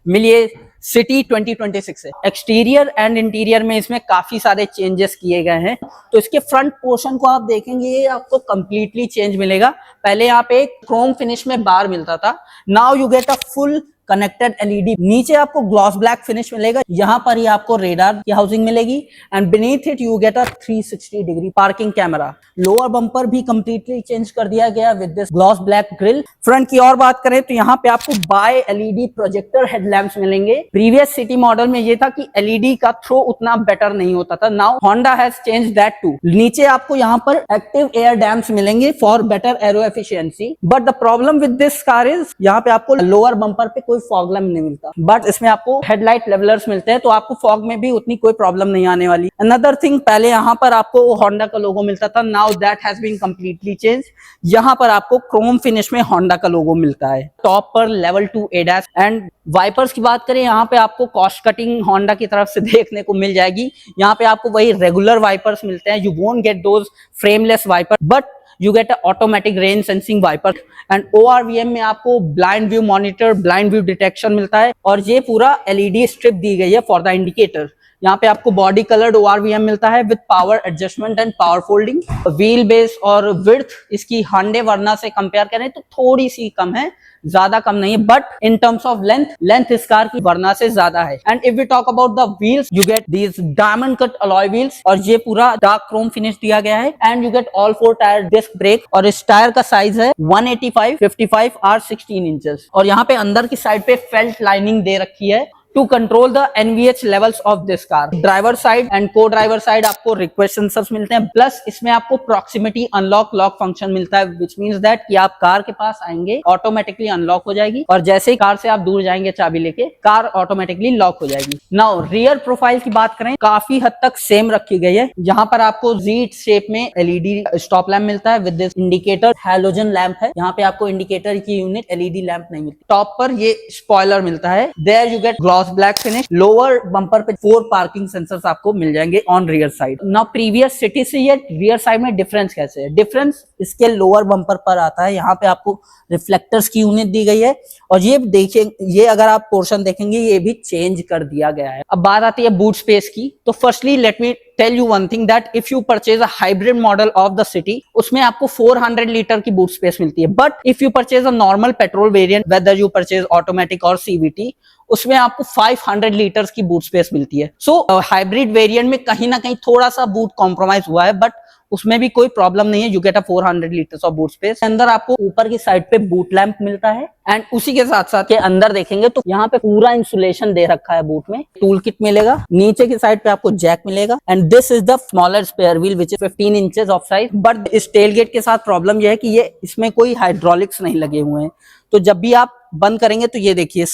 मिलिए सिटी 2026 से। Exterior and interior में इसमें काफी सारे चेंजेस किए गए हैं। तो इसके फ्रंट पोर्शन को आप देखेंगे, ये आपको कंप्लीटली चेंज मिलेगा। पहले यहाँ पे एक क्रोम फिनिश में बार मिलता था, now you get a full connected LED. नीचे आपको ग्लॉस ब्लैक फिनिश मिलेगा, यहाँ पर ही आपको रेडार की हाउसिंग मिलेगी and beneath it you get a 360 degree parking camera. Lower bumper भी कंप्लीटली चेंज कर दिया गया with this gloss black grill. Front की और बात करें तो यहाँ पे आपको बाय एलईडी प्रोजेक्टर हेडलैम्प्स मिलेंगे। प्रीवियस सिटी मॉडल में ये था कि एलईडी का थ्रो उतना बेटर नहीं होता था, now Honda has change that too. नीचे आपको यहाँ पर एक्टिव एयर डैम्प्स मिलेंगे for better aero efficiency. But the problem with this car is यहाँ पे आपको लोअर बम्पर पे कोई फॉग लैम्प नहीं मिलता, बट इसमें आपको हेडलाइट लेवलर्स मिलते हैं, तो आपको फॉग में भी उतनी कोई प्रॉब्लम नहीं आने वाली। अनदर थिंग, पहले यहाँ पर आपको होंडा का लोगो मिलता था, now that has been completely change. यहाँ पर आपको क्रोम फिनिश में होंडा का लोगो मिलता है। टॉप पर लेवल 2 एडास एंड वाइपर्स की बात करें, यहाँ पे आपको कॉस्ट कटिंग होंडा की तरफ से देखने को मिल जाएगी। यहाँ पे आपको वही रेगुलर वाइपर्स मिलते हैं, you won't get those frameless wiper, but you get a automatic rain sensing wiper and ORVM में आपको blind view monitor, blind view detection मिलता है और ये पूरा LED स्ट्रिप दी गई है फॉर द इंडिकेटर। यहाँ पे आपको बॉडी कलर्ड ORVM मिलता है with power adjustment and power folding. Wheel base और विड्थ इसकी हांडे वर्ना से कंपेयर करें तो थोड़ी सी कम है, ज्यादा कम नहीं है, but in terms of length इस कार की वर्ना से ज्यादा है। And if we talk about the wheels, you get these diamond cut alloy wheels और ये पूरा डार्क क्रोम फिनिश दिया गया है। And you get all 4 tyre disc brake और इस टायर का साइज है 185 55 R 16 इंचेस। और यहाँ पे अंदर की साइड पे फेल्ट लाइनिंग दे रखी है to control the NVH levels of this car। Driver side and को ड्राइवर साइड आपको रिक्वेस्ट सेंसर्स मिलते हैं, प्लस इसमें आपको प्रॉक्सिमिटी अनलॉक लॉक फंक्शन मिलता है, विच मींस दैट कि आप कार के पास आएंगे ऑटोमेटिकली अनलॉक हो जाएगी और जैसे ही कार से आप दूर जाएंगे चाबी लेके, कार ऑटोमेटिकली लॉक हो जाएगी। नाउ रियर प्रोफाइल की बात करें, काफी हद तक सेम रखी गई है। यहाँ पर आपको जी शेप में एलईडी स्टॉप लैम्प मिलता है with this indicator. Halogen lamp है, यहाँ पे आपको इंडिकेटर की यूनिट एलईडी लैम्प नहीं मिलती। टॉप पर ये स्पॉइलर मिलता है, there you get black finish. Lower bumper पे 4 पार्किंग सेंसर्स आपको मिल जाएंगे on rear side. Now previous City से ये रियर साइड में डिफरेंस कैसे है? डिफरेंस इसके लोअर बम्पर पर आता है, यहाँ पे आपको रिफ्लेक्टर्स की यूनिट दी गई है और ये देखिए, ये अगर आप पोर्शन देखेंगे ये भी चेंज कर दिया गया है। अब बात आती है बूट स्पेस की, तो firstly let me tell you one thing that if you purchase a hybrid model of the City, उसमें आपको 400 लीटर की बूट स्पेस मिलती है। But if you purchase a normal petrol variant, whether you purchase automatic और CVT, उसमें आपको 500 litres की boot space मिलती है। सो हाइब्रिड वेरिएंट में कहीं ना कहीं थोड़ा सा बूट कॉम्प्रोमाइज हुआ है, बट उसमें भी कोई प्रॉब्लम नहीं है, you get a 400 litres of boot space. अंदर आपको ऊपर की साइड पे बूट लैंप मिलता है एंड उसी के साथ साथ के अंदर देखेंगे तो यहाँ पे पूरा इंसुलेशन दे रखा है बूट में। टूल किट मिलेगा, नीचे की साइड पे आपको जैक मिलेगा and this is the smaller spare wheel which is 15 inches of size. But इस टेल गेट के साथ प्रॉब्लम यह है कि ये इसमें कोई हाइड्रोलिक्स नहीं लगे हुए हैं, तो जब भी आप बंद करेंगे तो ये देखिए,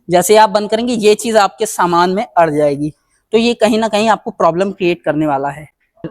जैसे आप बंद करेंगे ये चीज आपके सामान में अड़ जाएगी, तो ये कहीं ना कहीं आपको प्रॉब्लम क्रिएट करने वाला है।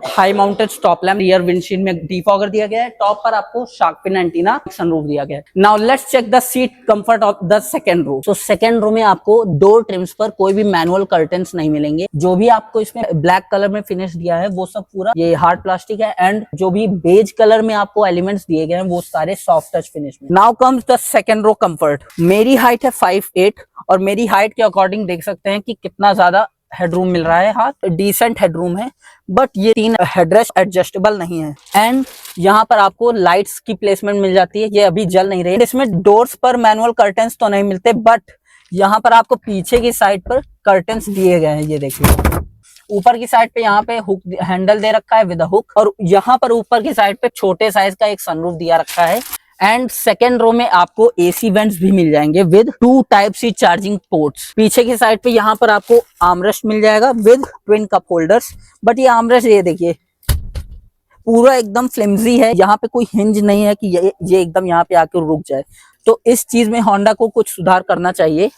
High mounted stop lamp, rear windshield में डिफॉगर दिया गया है, टॉप पर आपको शार्क फिन एंटीना, सनरूफ दिया गया है। Now let's check the seat comfort of the second row. तो सेकंड रो में आपको डोर ट्रिम्स पर कोई भी मैनुअल कर्टन्स नहीं मिलेंगे। जो भी आपको इसमें ब्लैक कलर में फिनिश दिया है वो सब पूरा ये हार्ड प्लास्टिक है एंड जो भी बेज कलर में आपको एलिमेंट्स दिए गए हैं वो सारे सॉफ्ट टच फिनिश में। Now comes the second row comfort. मेरी हाइट है 5'8" और मेरी हाइट के अकॉर्डिंग देख सकते हैं कि कितना ज्यादा हेडरूम मिल रहा है। हाँ, डिसेंट हेडरूम है, बट ये 3 हेडरेस्ट एडजस्टेबल नहीं है। एंड यहाँ पर आपको लाइट्स की प्लेसमेंट मिल जाती है, ये अभी जल नहीं रही है। इसमें डोर्स पर मैनुअल कर्टन्स तो नहीं मिलते, बट यहाँ पर आपको पीछे की साइड पर कर्टन्स दिए गए हैं। ये देखिए, ऊपर की साइड पे यहाँ पे हुक हैंडल दे रखा है विद अ हुक और यहाँ पर ऊपर की साइड पे छोटे साइज का एक सनरूफ दिया रखा है। एंड सेकेंड रो में आपको एसी वेंट्स भी मिल जाएंगे with 2 type C charging ports. पीछे की साइड पे यहाँ पर आपको आर्मरेस्ट मिल जाएगा with twin cup holders. But ये आर्मरेस्ट ये देखिए पूरा एकदम फ्लिम्जी है, यहाँ पे कोई हिंज नहीं है कि ये एकदम यहाँ पे आके रुक जाए, तो इस चीज में होंडा को कुछ सुधार करना चाहिए।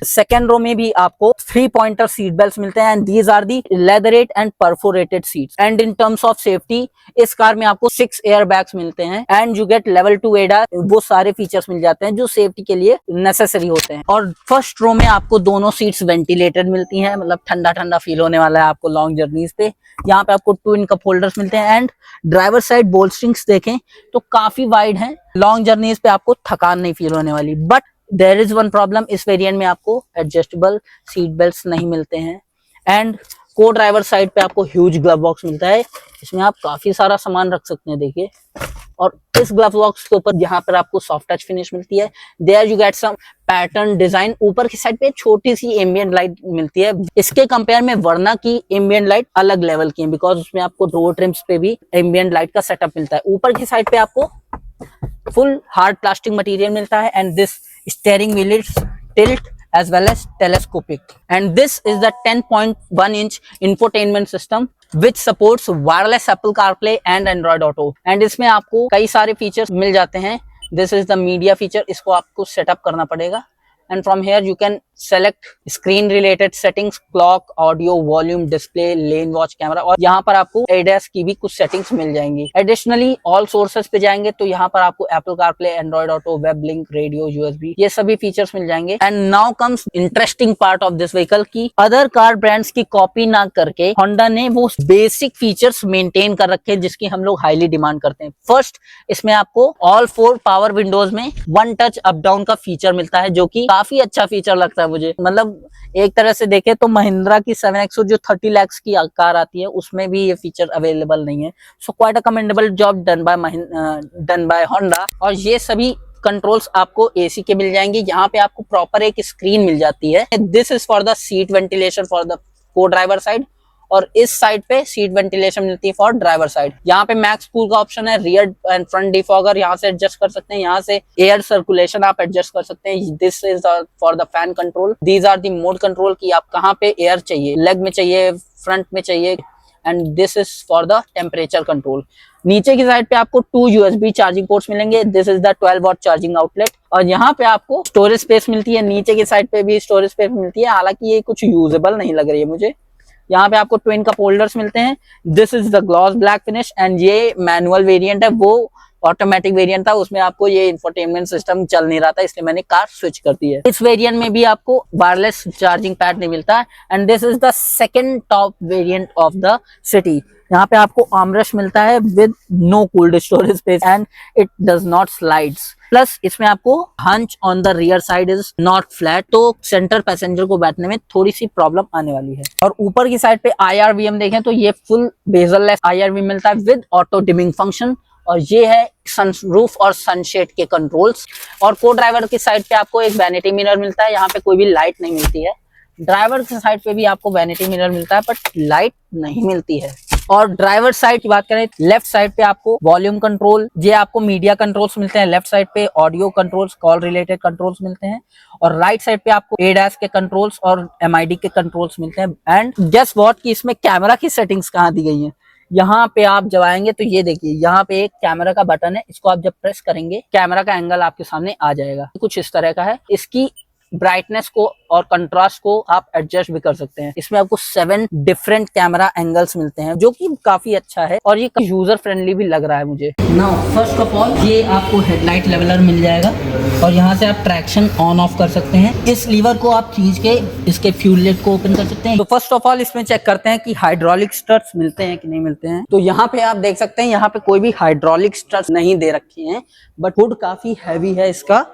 सेकेंड रो में भी आपको 3 पॉइंटर सीट बेल्ट मिलते हैं and these are the leatherette and perforated seats. And in terms of safety इस कार में आपको 6 एयर बैग्स मिलते हैं एंड यू गेट लेवल 2 एडा, वो सारे फीचर्स मिल जाते हैं जो सेफ्टी के लिए नेसेसरी होते हैं। और फर्स्ट रो में आपको दोनों सीट्स वेंटिलेटेड मिलती हैं, मतलब ठंडा ठंडा फील होने वाला है आपको लॉन्ग जर्नीज पे। यहाँ पे आपको ट्विन कप होल्डर्स मिलते हैं एंड ड्राइवर साइड बोल्स्ट्रिंग्स देखें तो काफी वाइड हैं, लॉन्ग जर्नीज पे आपको थकान नहीं फील होने वाली। But there is one problem, इस वेरिएंट में आपको एडजस्टेबल सीट बेल्ट नहीं मिलते हैं। एंड को ड्राइवर साइड पे आपको ह्यूज ग्लव बॉक्स मिलता है, इसमें आप काफी सारा सामान रख सकते हैं, देखिए। और इस ग्लव बॉक्स के ऊपर यहाँ पर आपको सॉफ्ट टच फिनिश मिलती है। There you get some pattern design. ऊपर की साइड पे छोटी सी एम्बिएंट लाइट मिलती है। इसके कंपेयर में वर्ना की एम्बिएंट लाइट अलग लेवल की है, बिकॉज उसमें आपको डोर ट्रिम्स पे भी एम्बिएंट लाइट का सेटअप मिलता है। ऊपर की साइड पे आपको फुल हार्ड प्लास्टिक मटेरियल मिलता है। And this steering wheel is tilt as well as telescopic, and this is the 10.1 inch infotainment system which supports wireless Apple CarPlay and Android Auto, and इसमें आपको कई सारे features मिल जाते हैं। This is the media feature, इसको आपको setup करना पड़ेगा। and from here you can select screen related settings, clock, audio, volume, display, lane watch, camera, और यहाँ पर आपको ADAS की भी कुछ सेटिंग्स मिल जाएंगी। Additionally all sources पे जाएंगे तो यहाँ पर आपको Apple CarPlay, Android Auto, Web Link, Radio, USB, ये सभी फीचर्स मिल जाएंगे। And now comes interesting part of this vehicle की अदर कार ब्रांड्स की कॉपी ना करके Honda ने वो बेसिक फीचर्स मेंटेन कर रखे हैं जिसकी हम लोग हाईली डिमांड करते हैं। फर्स्ट, इसमें आपको ऑल 4 पावर विंडोज में वन टच अप डाउन का फीचर मिलता है, जो कि काफी अच्छा फीचर लगता है मुझे। मतलब एक तरह से देखे तो महिंद्रा की 7XO जो 30 लाख की कार आती है उसमें भी ये फीचर अवेलेबल नहीं है। So quite a commendable job done by Honda. और ये सभी कंट्रोल्स आपको एसी के मिल जाएंगे। यहाँ पे आपको प्रॉपर एक स्क्रीन मिल जाती है। This is for the seat ventilation for the को ड्राइवर साइड, और इस साइड पे सीट वेंटिलेशन मिलती है फॉर ड्राइवर साइड। यहाँ पे मैक्स कूल का ऑप्शन है, रियर एंड फ्रंट डिफॉगर यहाँ से एडजस्ट कर सकते हैं, यहाँ से एयर सर्कुलेशन आप एडजस्ट कर सकते हैं। This is for the fan control. These are the mode control की आप कहाँ पे एयर चाहिए, लेग में चाहिए, फ्रंट में चाहिए। And this is for the temperature control. नीचे की साइड पे आपको 2 USB चार्जिंग पोर्ट्स मिलेंगे। This is the 12 watt charging outlet. और यहाँ पे आपको स्टोरेज स्पेस मिलती है, नीचे की साइड पे भी स्टोरेज स्पेस मिलती है, हालांकि ये कुछ यूजेबल नहीं लग रही है मुझे। यहाँ पे आपको ट्विन कप होल्डर्स मिलते हैं। This is the gloss black finish. And ये मैनुअल वेरिएंट है, वो ऑटोमेटिक वेरिएंट था, उसमें आपको ये इंफोटेनमेंट सिस्टम चल नहीं रहा था, इसलिए मैंने कार स्विच कर दी है। इस वेरिएंट में भी आपको वायरलेस चार्जिंग पैड नहीं मिलता है। And this is the second top variant of the City. यहाँ पे आपको आर्मरेस्ट मिलता है with no cooled storage space and it does not slides. Plus इसमें आपको hunch on the rear side is not flat, तो सेंटर पैसेंजर को बैठने में थोड़ी सी प्रॉब्लम आने वाली है। और ऊपर की साइड पे IRVM देखें तो ये फुल बेजल लेस IRVM मिलता है विद ऑटो डिमिंग फंक्शन। और ये है सनरूफ और सनशेड के कंट्रोल्स। और को ड्राइवर की साइड पे आपको एक वैनिटी मिरर मिलता है, यहाँ पे कोई भी लाइट नहीं मिलती है। ड्राइवर की साइड पे भी आपको वैनिटी मिरर मिलता है बट लाइट नहीं मिलती है। और ड्राइवर साइड की बात करें, लेफ्ट साइड पे आपको वॉल्यूम कंट्रोल, ये आपको मीडिया कंट्रोल्स मिलते हैं। लेफ्ट साइड पे audio controls, call related controls मिलते हैं। और राइट साइड पे आपको ADAS के कंट्रोल्स और MID के कंट्रोल्स मिलते हैं। एंड गेस व्हाट कि इसमें कैमरा की सेटिंग्स कहाँ दी गई हैं। यहाँ पे आप जब आएंगे तो ये देखिए, यहाँ पे एक कैमरा का बटन है, इसको आप जब प्रेस करेंगे कैमरा का एंगल आपके सामने आ जाएगा, कुछ इस तरह का है। इसकी ब्राइटनेस को और कंट्रास्ट को आप एडजस्ट भी कर सकते हैं। इसमें आपको 7 डिफरेंट कैमरा एंगल्स मिलते हैं, जो कि काफी अच्छा है और ये यूजर फ्रेंडली भी लग रहा है मुझे। नाउ फर्स्ट ऑफ ऑल ये आपको हेडलाइट लेवलर मिल जाएगा और यहाँ से आप ट्रैक्शन ऑन ऑफ कर सकते हैं। इस लीवर को आप खींच के इसके फ्यूल लिड को ओपन कर सकते हैं। तो फर्स्ट ऑफ ऑल इसमें चेक करते हैं कि हाइड्रोलिक स्ट्रट्स मिलते हैं कि नहीं मिलते हैं। तो यहाँ पे आप देख सकते हैं, यहाँ पे कोई भी हाइड्रोलिक स्ट्रट्स नहीं दे रखे हैं, बट हुड काफी हैवी है इसका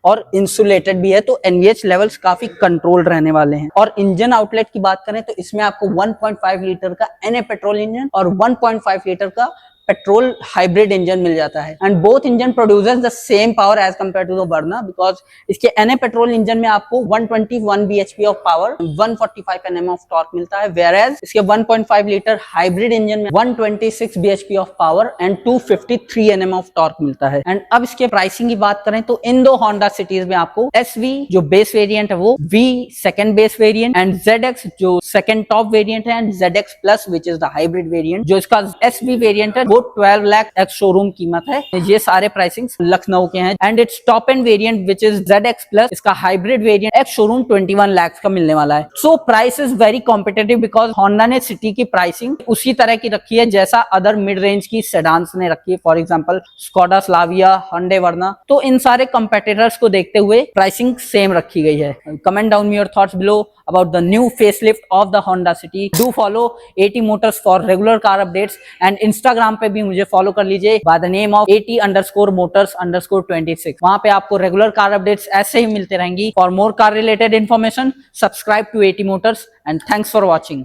और इंसुलेटेड भी है, तो NVH लेवल्स काफी कंट्रोल्ड रहने वाले हैं। और इंजन आउटलेट की बात करें तो इसमें आपको 1.5 लीटर का NA पेट्रोल इंजन और 1.5 लीटर का पेट्रोल हाइब्रिड इंजन मिल जाता है। And both engine produces the same power as compare to the Verna, because इसके NA पेट्रोल इंजन में आपको 121 bhp ऑफ पावर, 145 Nm ऑफ टॉर्क मिलता है, वेयरएज इसके 1.5 लीटर हाइब्रिड इंजन में 126 bhp ऑफ पावर एंड 253 Nm ऑफ टॉर्क मिलता है। एंड अब इसके प्राइसिंग की बात करें तो इन दो होंडा सिटीज में आपको SV जो बेस वेरिएंट है वो, V second base variant and ZX जो सेकंड टॉप वेरिएंट है, and ZX plus which is the hybrid variant जो इसका SV वेरिएंट है, वो 12 लाख एक्स शोरूम कीमत है। ये सारे प्राइसिंग लखनऊ के हैं। And it's top end variant which is ZX plus, इसका hybrid variant ex showroom 21 lakh का मिलने वाला है। So price is very competitive because Honda ने सिटी की प्राइसिंग उसी तरह की रखी है जैसा अदर मिड रेंज की सेडान्स ने रखी है, for example Skoda Slavia, Hyundai Verna. तो इन सारे कंपेटिटर्स को देखते हुए प्राइसिंग सेम रखी गई है। Comment down your thoughts below about the new facelift of the Honda City. Do follow AT Motors for regular car updates and Instagram पे पे भी मुझे फॉलो कर लीजिए by the name of AT_motors_26। वहां पे आपको रेगुलर कार अपडेट्स ऐसे ही मिलते रहेंगी। For more car related information subscribe to AT Motors and thanks for watching.